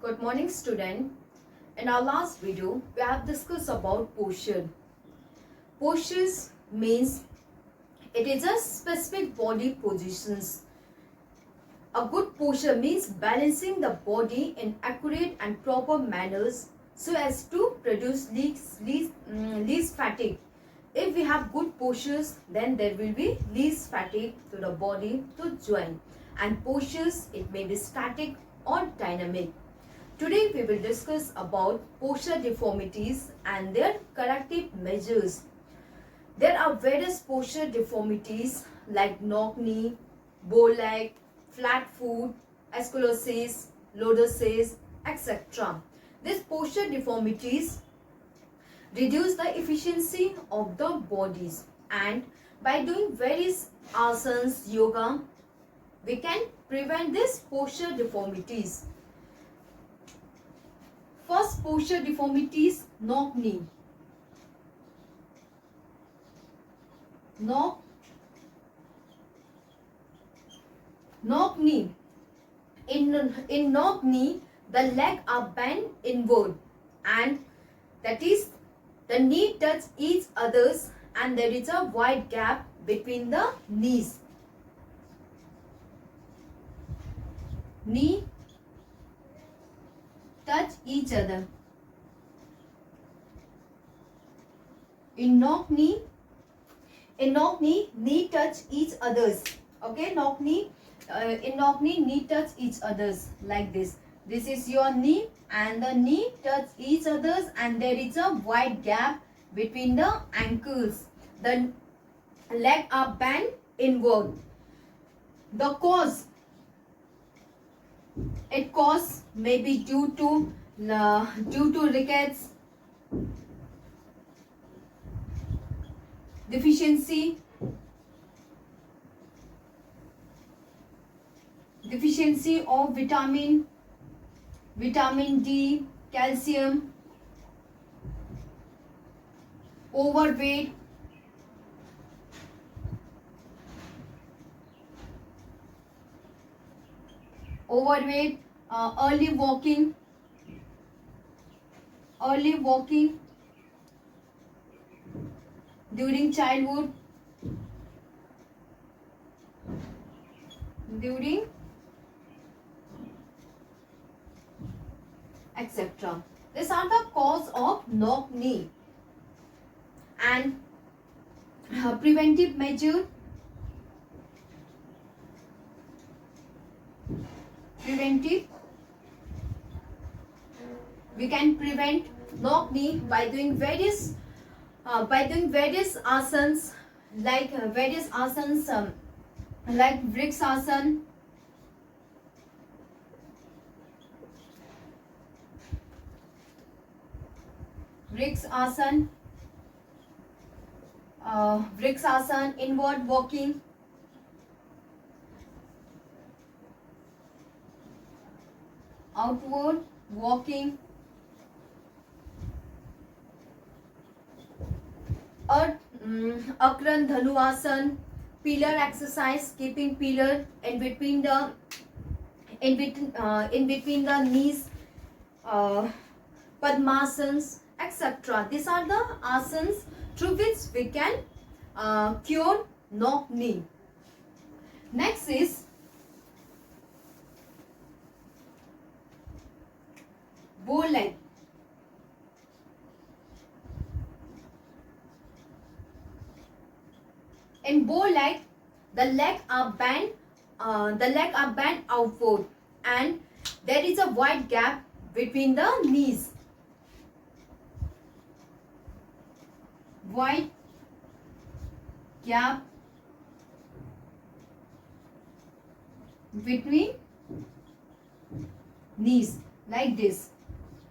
Good morning, student. In our last video, we have discussed about posture. Postures means it is a specific body positions. A good posture means balancing the body in accurate and proper manners so as to produce least fatigue. If we have good postures, then there will be least fatigue to the body to join. And postures, it may be static or dynamic. Today we will discuss about posture deformities and their corrective measures. There are various posture deformities like knock-knee, bow leg, flat foot, scoliosis, lordosis, etc. These posture deformities reduce the efficiency of the bodies, and by doing various asanas, yoga, we can prevent these posture deformities. First posture deformities, knock knee. Knock knee. In knock knee, the leg are bent inward, and that is the knee touch each others, and there is a wide gap between the knees. Knee touch each other. In knock knee, knee touch each others. Okay, knock knee. In knock knee touch each others like this. This is your knee, and the knee touch each others, and there is a wide gap between the ankles. The leg are bent inward. The cause, it cause may be due to rickets, deficiency of vitamin D, calcium, overweight, early walking during childhood, etc. These are the cause of knock knee. And preventive measure, we can prevent knock knee by doing various asanas like Vriksasan, inward walking, outward walking, Akran Dhanuasan, pillar exercise, keeping pillar in between the knees, Padmasans, etc. These are the asanas through which we can cure knock knee. Next is bow leg. In bow leg, the leg are bent outward, and there is a wide gap between the knees. Wide gap between knees like this.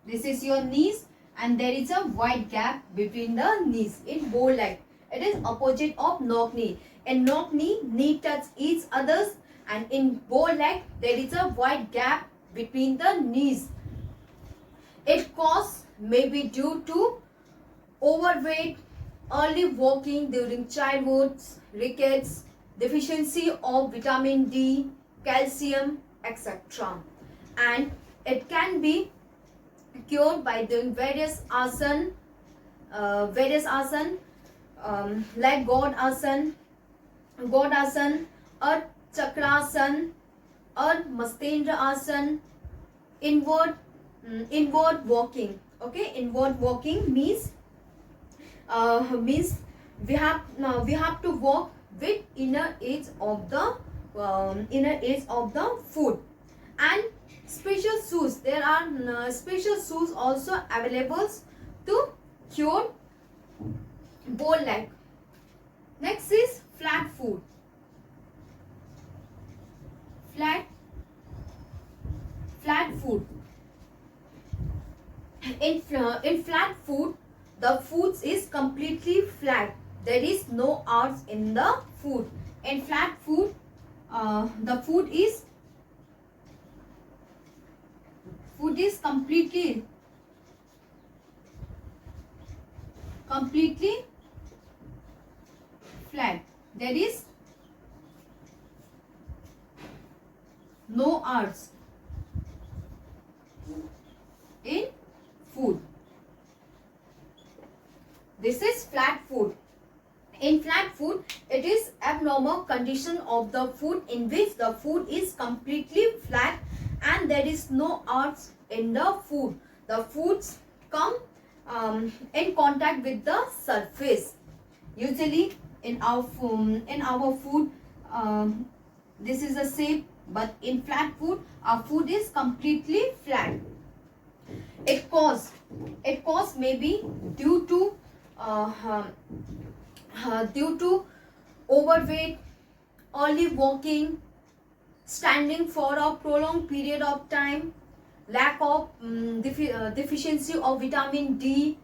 This is your knees, and there is a wide gap between the knees in bow leg. It is opposite of knock knee. In knock knee, knee touch each others, and in bow leg, there is a wide gap between the knees. Its cause may be due to overweight, early walking during childhood, rickets, deficiency of vitamin D, calcium, etc. And It can be cured by doing various asan, like God asan, or chakrasan, or mastendra asan, inward walking. Okay, inward walking means we have to walk with inner edge of the foot. And special shoes, there are special shoes also available to cure bow leg. Next is flat foot. Flat foot. In flat foot, the foot is completely flat. There is no arch in the foot. In flat foot, the foot is completely flat. There is no arch in foot. This is flat foot. In flat foot, it is abnormal condition of the foot in which the foot is completely flat and there is no arch in the foot. The foot come in contact with the surface. Usually in our foot, this is a shape, but in flat foot, our foot is completely flat. It cause maybe due to overweight, early walking, standing for a prolonged period of time, lack of deficiency of vitamin D,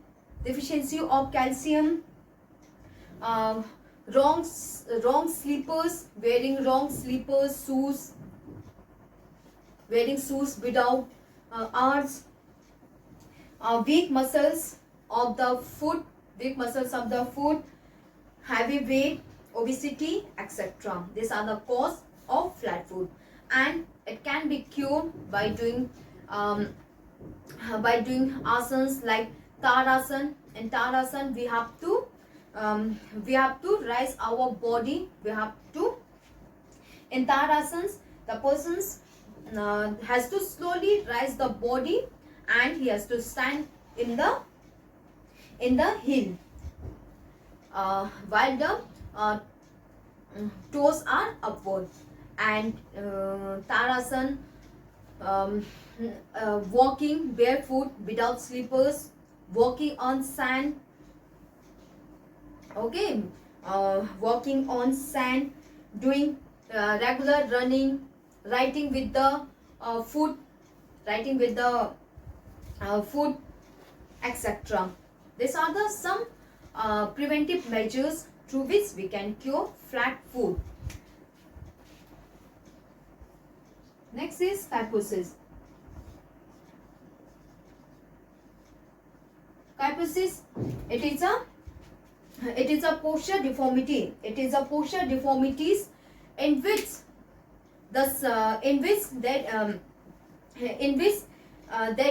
deficiency of calcium, wrong sleepers, wearing wrong sleepers, wearing shoes without arch, weak muscles of the foot, heavy weight, obesity, etc. These are the cause of flat foot, and it can be cured by doing asanas like Tadasana. In Tadasana, we have to rise our body. In Tadasanas, the person has to slowly rise the body and he has to stand in the heel, while the toes are upward. And Tadasana, walking barefoot without slippers, walking on sand. Okay, walking on sand, doing regular running, writing with the foot, etc. These are the some preventive measures through which we can cure flat foot. Next is kyphosis. Kyphosis, it is a posture deformity. It is a posture deformities in which there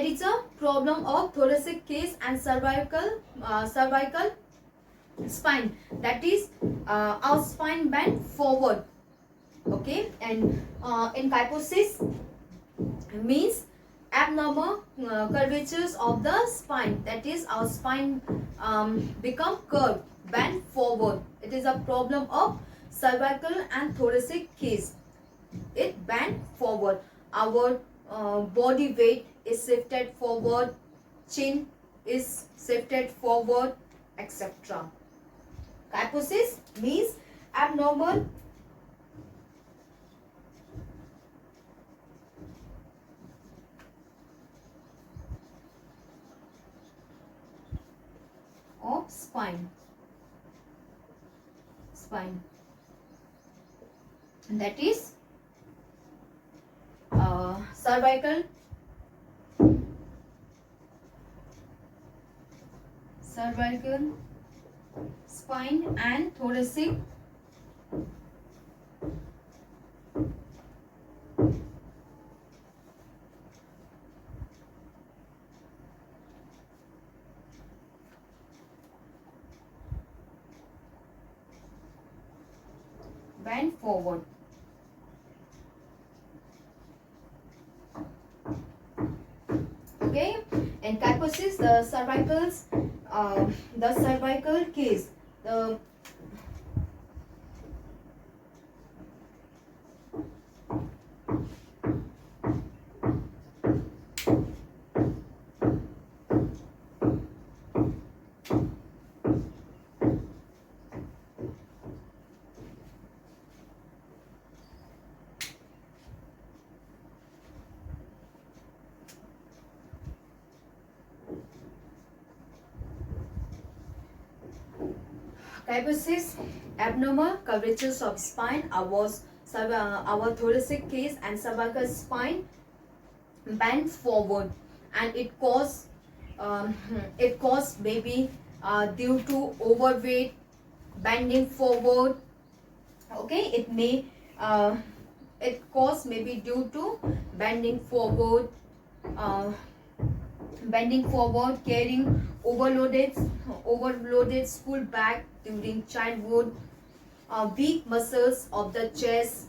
is a problem of thoracic case and cervical spine. That is, our spine bend forward. Okay, and in kyphosis means abnormal curvatures of the spine. That is, our spine become curved, bend forward. It is a problem of cervical and thoracic case. It bend forward. Our body weight is shifted forward, chin is shifted forward, etc. Kyphosis means abnormal of spine. And that is cervical spine and thoracic bend forward. Okay, in kyphosis, the cervical case, the kyphosis, abnormal curvatures of spine, our thoracic case and cervical spine bend forward, and it cause maybe due to overweight, bending forward. Okay, it cause maybe due to bending forward, uh, carrying overloaded school bag during childhood, weak muscles of the chest,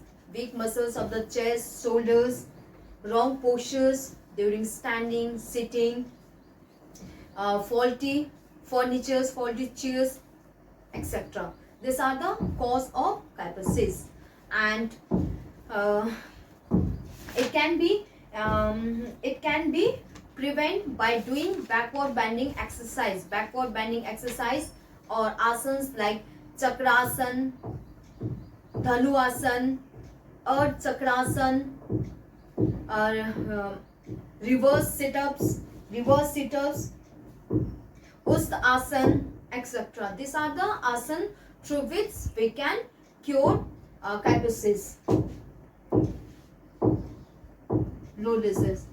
shoulders, wrong postures during standing, sitting, faulty furnitures, faulty chairs, etc. These are the cause of kyphosis, and uh, it can be prevent by doing backward bending exercise, or asanas like chakrasan, dhanuasan, earth chakrasan, uh, reverse sit-ups, Ustrasan, etc. These are the asan through which we can cure kyphosis. Lordosis.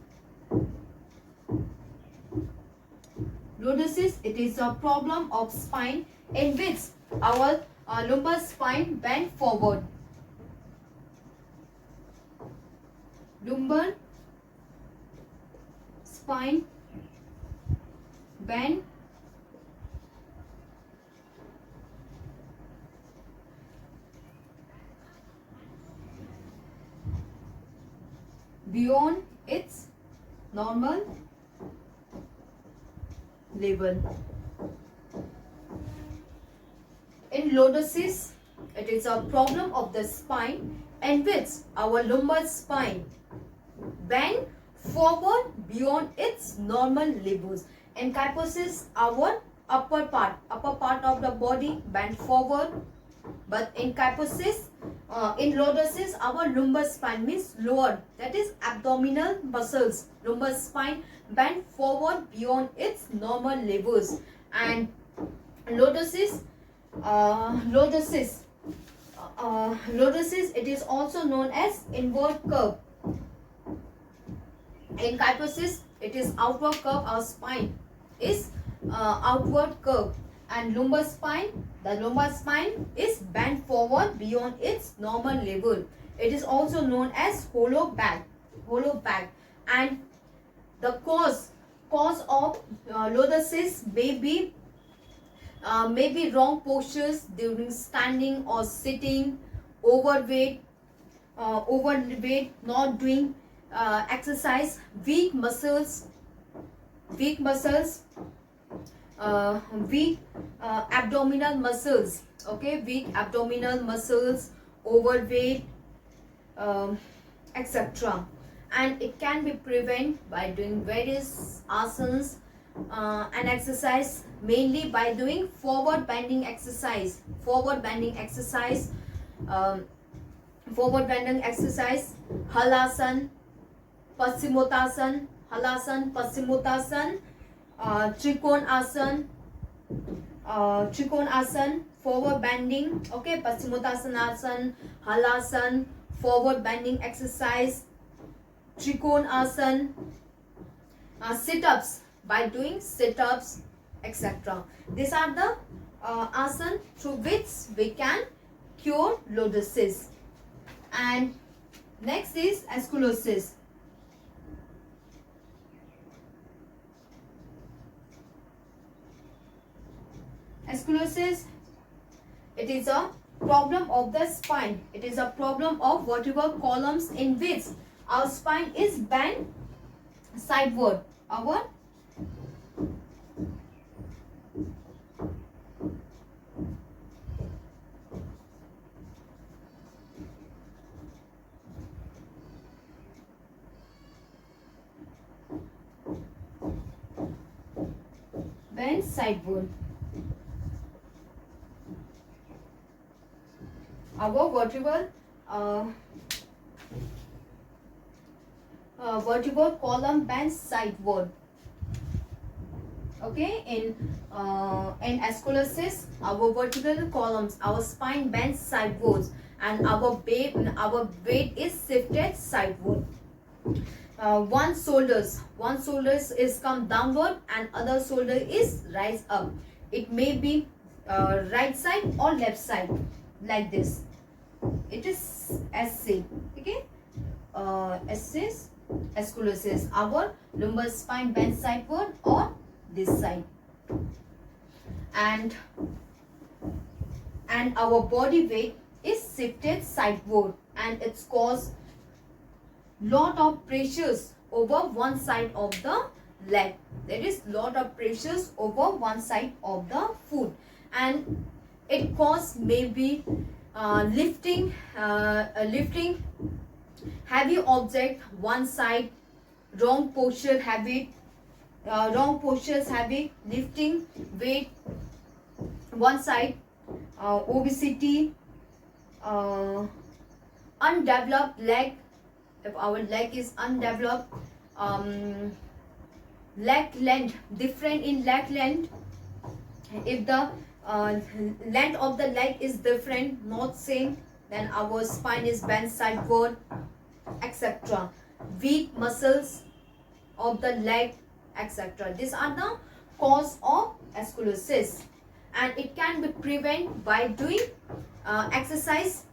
Lordosis, it is a problem of spine in which our lumbar spine bend forward. Lumbar spine bend beyond its normal level. In lordosis, it is a problem of the spine in which our lumbar spine bend forward beyond its normal levels. In kyphosis, our upper part of the body bend forward, but in kyphosis, in lordosis, our lumbar spine means lower, that is abdominal muscles, lumbar spine bend forward beyond its normal levels. And lordosis, it is also known as inward curve. In kyphosis, it is outward curve. Our spine is outward curve, and the lumbar spine is bent forward beyond its normal level. It is also known as hollow back. And the cause of lordosis may be wrong postures during standing or sitting, overweight, not doing exercise, weak abdominal muscles. Okay, weak abdominal muscles, overweight, etc. And it can be prevented by doing various asanas and exercise, mainly by doing forward bending exercise, halasan, paschimottanasana, trikon asan, forward bending. Okay, paschimottanasana, halasan, forward bending exercise, trikon asan, sit-ups, by doing sit-ups, etc. These are the asan through which we can cure lordosis. And next is ankylosing. Ankylosing, it is a problem of the spine. It is a problem of vertebral columns in which our spine is bent sideward. Our bent sideward. Our vertebral column bends sideward. Okay, in scoliosis, our vertebral columns, our spine bends sidewards, and our weight is shifted sideward. One shoulders is come downward, and other shoulder is rise up. It may be right side or left side, like this. It is SC. Okay, S is scoliosis. Our lumbar spine bends sideward or this side, and our body weight is shifted sideward, and it's cause lot of pressures over one side of the leg. There is lot of pressures over one side of the foot, and it cause maybe lifting heavy object one side, wrong postures habit, lifting weight one side, obesity, undeveloped leg. If our leg is undeveloped, leg length, different in leg length. If the length of the leg is different, not same, then our spine is bent sideward, etc. Weak muscles of the leg, etc. These are the cause of scoliosis, and it can be prevented by doing exercise,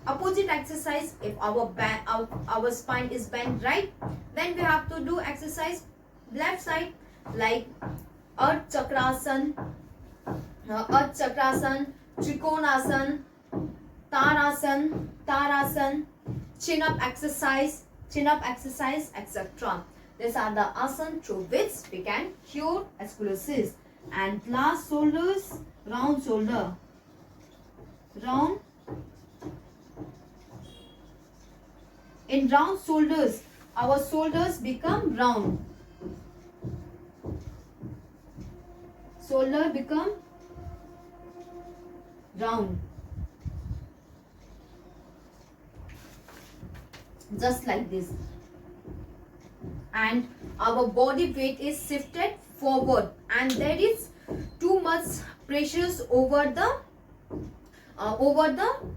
opposite exercise. If our spine is bent right, then we have to do exercise left side, like Ardha Chakrasana, Trikonasana, Tarasana, chin up exercise, etc. These are the asana through which we can cure scoliosis. And last, shoulders, round shoulder, round. In round shoulders, our shoulders become round. Shoulder become round, just like this, and our body weight is shifted forward, and there is too much pressures over the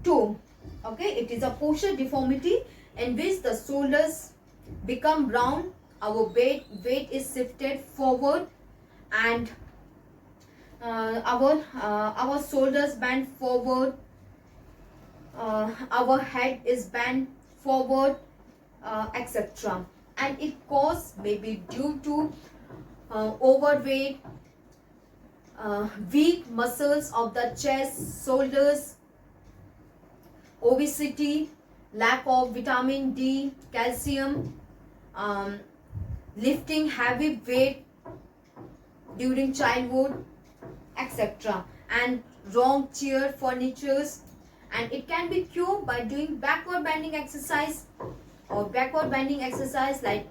toe. Okay, it is a posture deformity in which the shoulders become round, our weight is shifted forward, and our shoulders bend forward, our head is bent forward, etc. And it cause maybe due to overweight, weak muscles of the chest, shoulders, obesity, lack of vitamin D, calcium, lifting heavy weight during childhood, etc. and wrong chair furnitures. And it can be cured by doing backward bending exercise like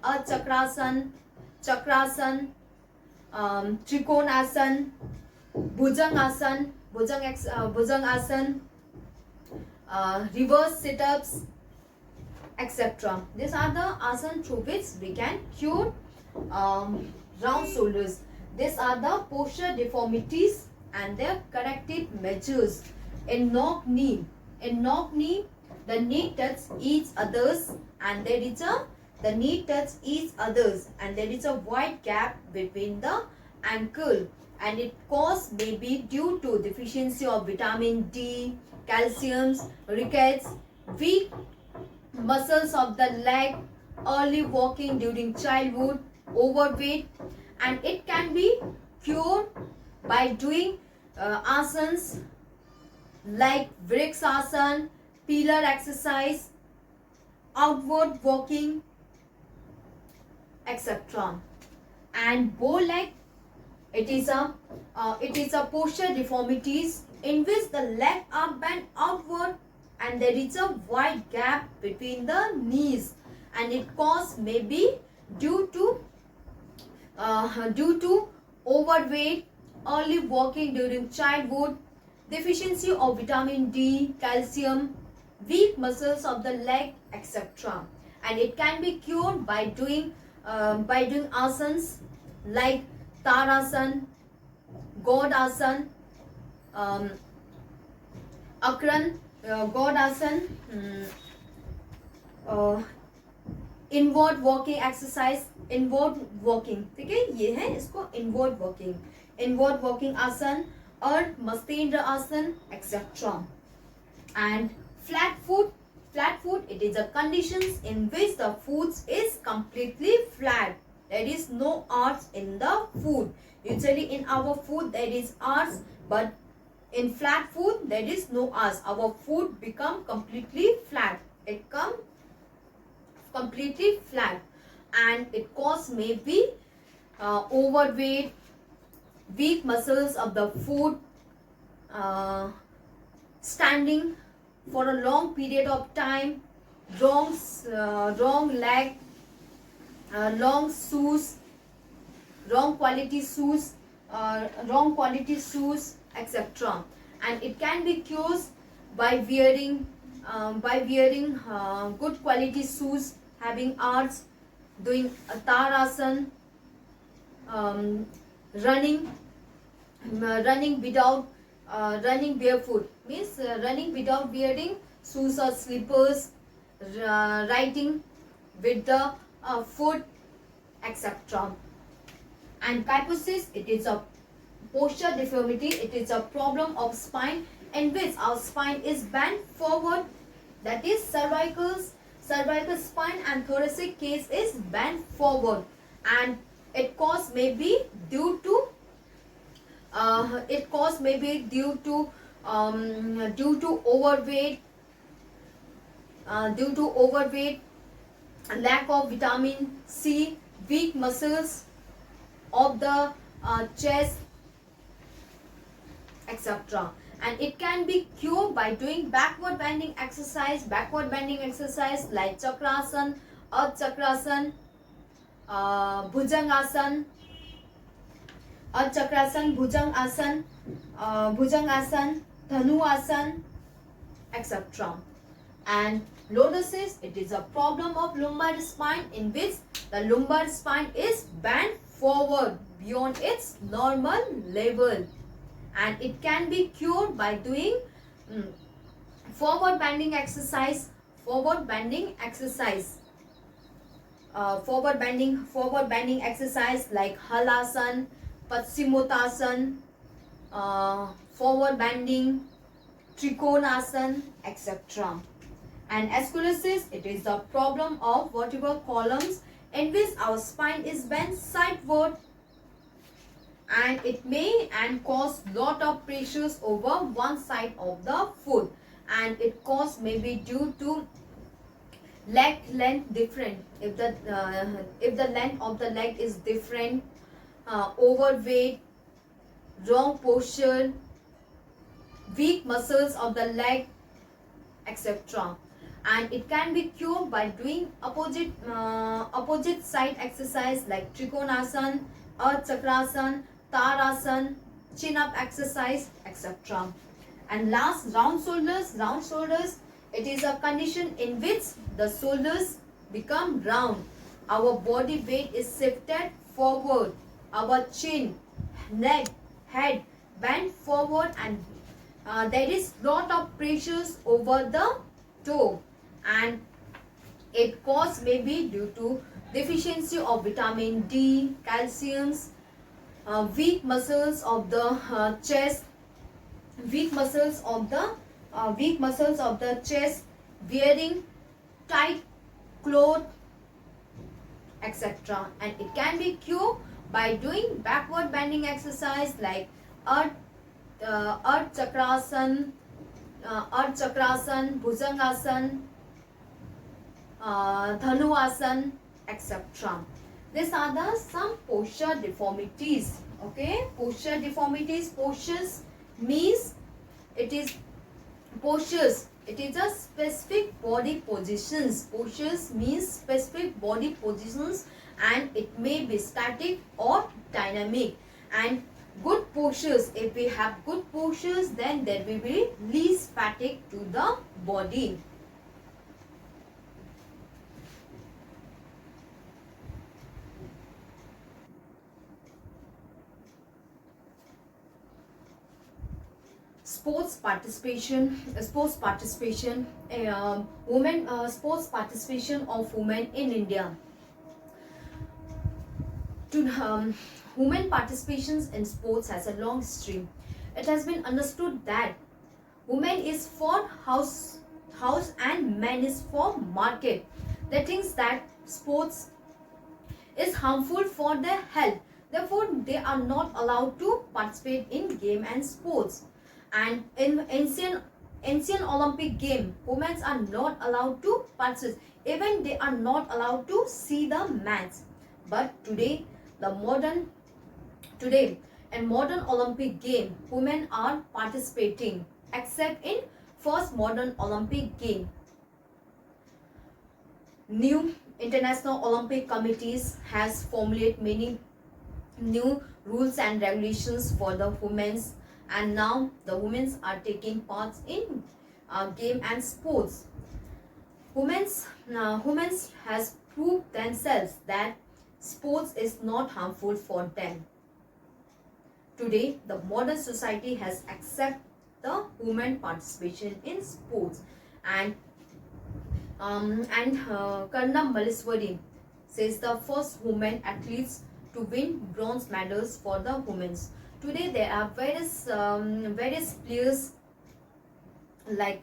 Ardha Chakrasana, Trikonasana, Bhujangasana, reverse sit-ups, etc. These are the asana through which we can cure round shoulders. These are the posture deformities and their corrective measures. In knock knee, the knee touch each others, and there is a wide gap between the ankle, and it cause maybe due to deficiency of vitamin D, calciums, rickets, weak muscles of the leg, early walking during childhood, overweight. And it can be cured by doing asanas like Vriksasana, pillar exercise, outward walking, etc. And bow leg, it is a posture deformities in which the leg are bent outward and there is a wide gap between the knees, and it cause maybe due to overweight, early walking during childhood, deficiency of vitamin D, calcium, weak muscles of the leg, etc. And it can be cured by doing asanas like Tarasan, Godasan, um, Akran, Godasan, uh, inward walking exercise, inward walking, ठीक है, ये है इसको inward walking आसन और मस्तेंद्र आसन etcetera. And flat foot, it is a conditions in which the food is completely flat. There is no arch in the food. Usually in our food there is arch, but in flat food there is no arch. Our food become completely flat. It come completely flat, and it cause maybe overweight, weak muscles of the foot, standing for a long period of time, wrong leg, long shoes, wrong quality shoes, etc. And it can be cured by wearing good quality shoes having arch, doing a Tarasan, running without running barefoot, means running without wearing shoes or slippers, riding with the foot, etc. And kyphosis, it is a posture deformity. It is a problem of spine in which our spine is bent forward, that is cervical spine and thoracic case is bent forward, and it cause maybe due to overweight, lack of vitamin C, weak muscles of the chest, etc. And it can be cured by doing backward bending exercise like Chakrasan, Ardha Chakrasan, Bhujangasan, Ardha Chakrasan, Bhujangasan, Dhanuasan, etc. And lordosis, it is a problem of lumbar spine in which the lumbar spine is bent forward beyond its normal level, and it can be cured by doing forward bending exercise like Halasan, Paschimottanasana, forward bending, Trikonasana, etc. And scoliosis, it is the problem of vertebral columns in which our spine is bent sideward, and it may cause lot of pressures over one side of the foot, and it cause maybe due to leg length different. If the length of the leg is different, overweight, wrong posture, weak muscles of the leg, etc. And it can be cured by doing opposite side exercise like Trikonasana, Ardha Chakrasan, Tarasan, chin up exercise, etc. And last, round shoulders, it is a condition in which the shoulders become round. Our body weight is shifted forward. Our chin, neck, head bend forward, and there is lot of pressures over the toe, and it cause maybe due to deficiency of vitamin D, calcium, weak muscles of the chest, wearing tight clothes, etc. And it can be cured by doing backward bending exercise like Ardha Chakrasan, Ardha Chakrasana, Bhujangasana, Dhanuasana, etc. These are the some posture deformities. Okay, posture deformities. Postures means it is postures. It is a specific body positions. Postures means specific body positions, and it may be static or dynamic. And good postures, if we have good postures, then there will be least fatigue to the body. Sports participation, women, sports participation of women in India. Women participations in sports has a long history. It has been understood that women is for house and men is for market. That means that sports is harmful for their health. Therefore, they are not allowed to participate in game and sports. And in ancient Olympic game, women are not allowed to participate. Even they are not allowed to see the match. But today, today in modern Olympic game, women are participating, except in first modern Olympic game. New International Olympic Committees has formulated many new rules and regulations for the women's, and now the women's are taking parts in game and sports. Women's has proved themselves that sports is not harmful for them. Today, the modern society has accepted the women participation in sports, and Karna Malleswari says the first women athletes to win bronze medals for the women. Today there are various players like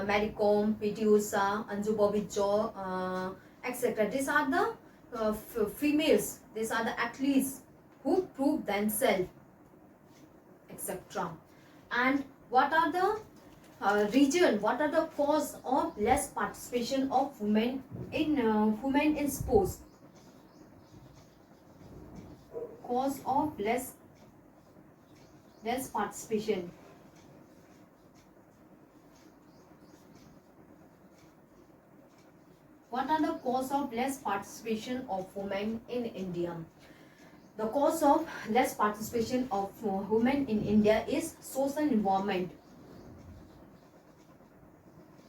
Mary Kom, P.T. Usha, Anju Bobby Joe, etc. These are the females. These are the athletes who prove themselves, etc. And what are the what are the cause of less participation of women in sports? Cause of less participation. What are the cause of less participation of women in India? The cause of less participation of women in India is social environment.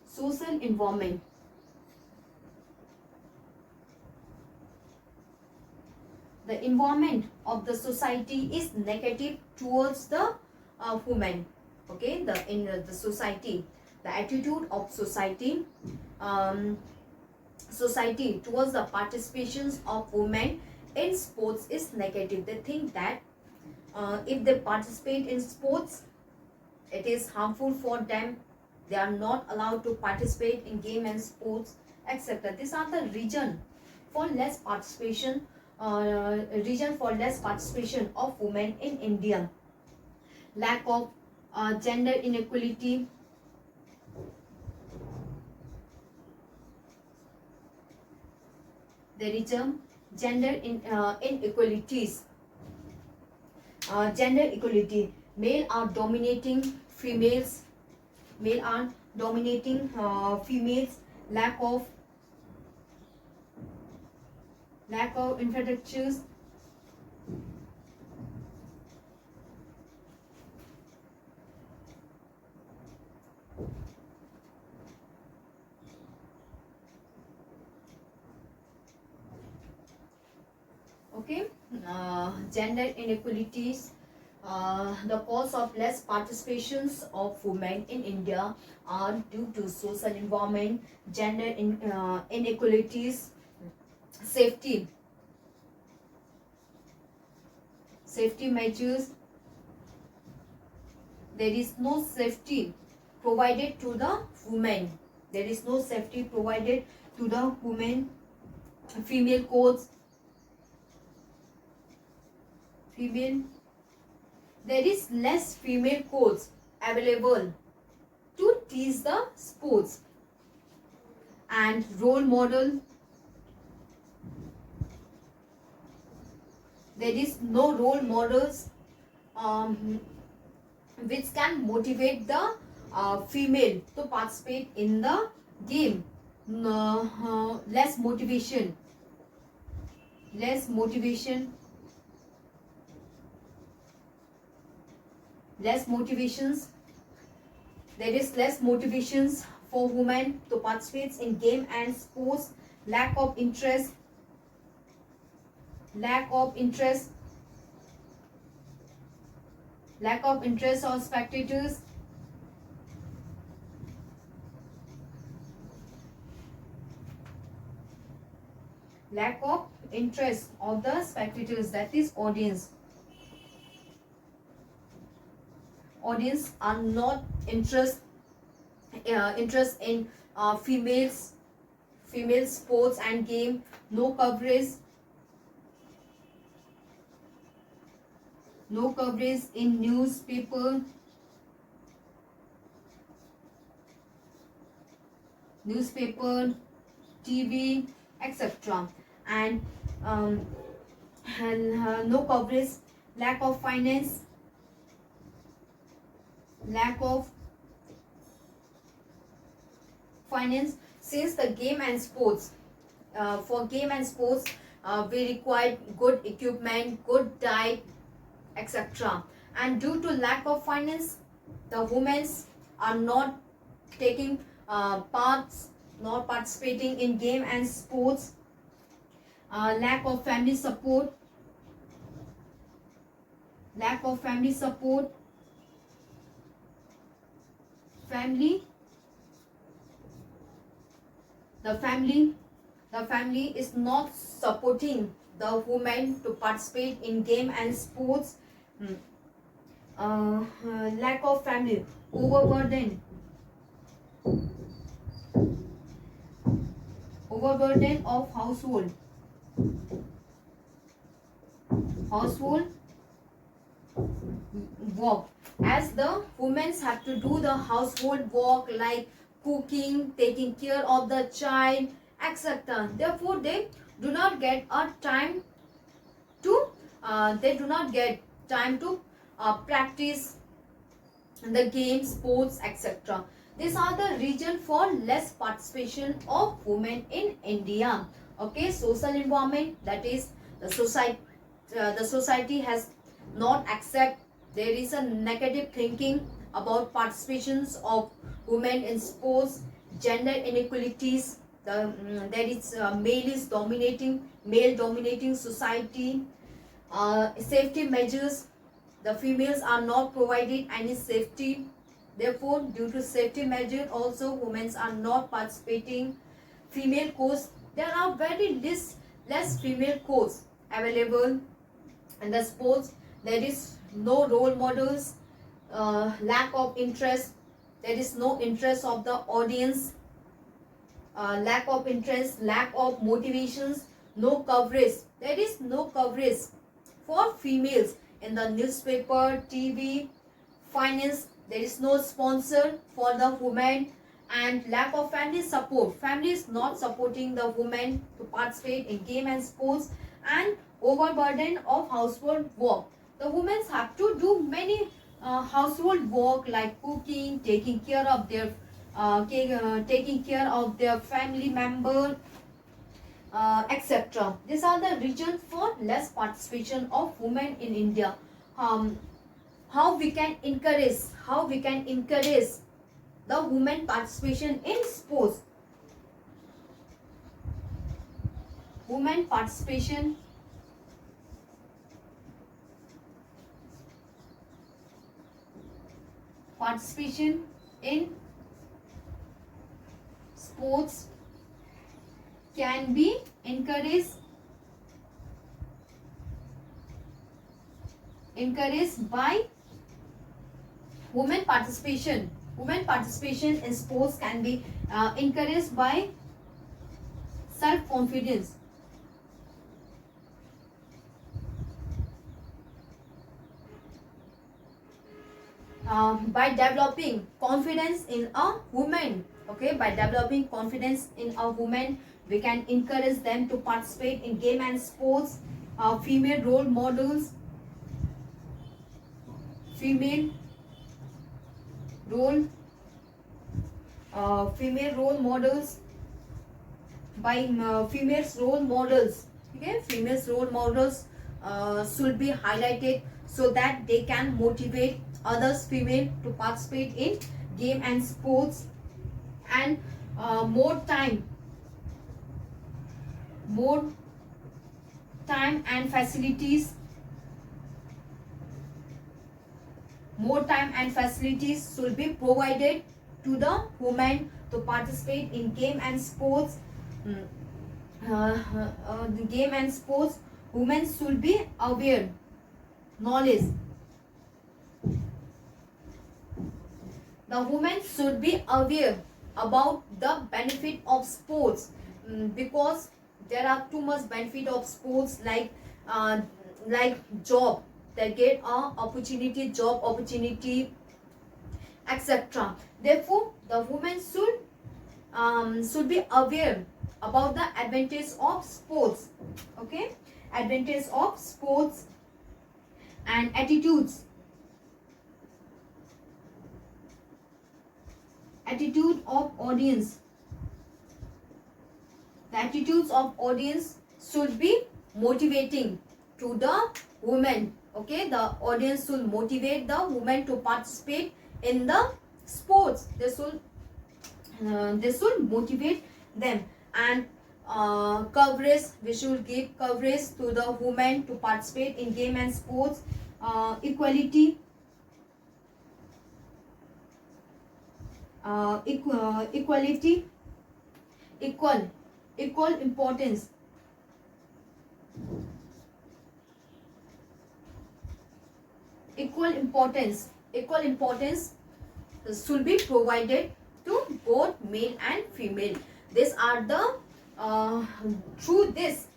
Social environment. The environment of the society is negative towards the women. Okay, in the society, the attitude of society towards the participations of women in sports is negative. They think that if they participate in sports, it is harmful for them. They are not allowed to participate in game and sports, etc. These are the reason for less participation. Reason for less participation of women in India. Lack of gender inequality. There is a gender inequalities. Gender equality. Male are dominating females. Male are dominating females. Lack of infrastructures. Okay, gender inequalities. The cause of less participations of women in India are due to social environment, gender inequalities, safety measures. There is no safety provided to the women. There is no safety provided to the women. Female codes. There is less female codes available to tease the sports. And role model, there is no role models which can motivate the female to participate in the game. Less motivation, less motivation, less motivations. There is less motivations for women to participate in game and sports. Lack of interest, lack of interest, lack of interest of spectators. Lack of interest of the spectators, that is audience. Audience are not interest in female sports and game. No coverage, no coverage in newspaper, TV, etc. And no coverage. Lack of finance, lack of finance, since the game and sports, for game and sports we require good equipment, good diet, etc. And due to lack of finance, the women are not taking parts, not participating in game and sports. Lack of family support, lack of family support, the family is not supporting the women to participate in game and sports. Lack of family, overburden of household work, as the women have to do the household work like cooking, taking care of the child, etc. Therefore they do not get a time to practice the games, sports, etc. These are the reason for less participation of women in India. Okay, social environment, that is the society has not accept, there is a negative thinking about participations of women in sports. Gender inequalities, there is male dominating society. Safety measures, the females are not provided any safety, therefore due to safety measure also women are not participating. Female coach, there are very less female coach available in the sports. There is no role models, lack of interest, there is no interest of the audience, lack of interest, lack of motivations, no coverage, there is no coverage for females in the newspaper, TV, finance, there is no sponsor for the women. And lack of family support, family is not supporting the women to participate in game and sports. And overburden of household work, the women have to do many household work like cooking, taking care of their family member, etc. These are the reasons for less participation of women in India. How we can encourage the women participation in sports. Women participation in sports can be encouraged by women participation in sports can be encouraged by self-confidence. by developing confidence in a woman. Okay, by developing confidence in a woman, we can encourage them to participate in game and sports. Female role models, female role female role models, by females role models. Okay, females role models should be highlighted so that they can motivate others female to participate in game and sports. And more time and facilities, more time and facilities should be provided to the women to participate in game and sports. The game and sports, women should be aware, knowledge. The women should be aware about the benefit of sports, because there are too much benefit of sports, like job, they get a opportunity, job opportunity, etc. Therefore, the women should be aware about the advantage of sports. Okay, advantage of sports and attitudes. Attitude of audience. The attitudes of audience should be motivating to the women. Okay, the audience should motivate the women to participate in the sports. They should motivate them. And coverage, we should give coverage to the women to participate in game and sports. Equality, equality, equal importance. Equal importance should be provided to both male and female. These are the through this,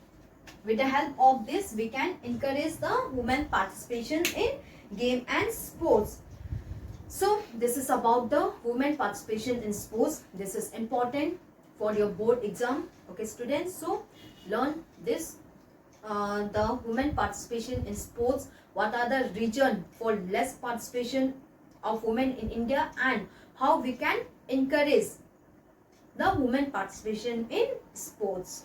with the help of this, we can encourage the women participation in game and sports. So this is about the women participation in sports. This is important for your board exam. Okay, students, so learn this, the women participation in sports, what are the reason for less participation of women in India, and how we can encourage the women participation in sports.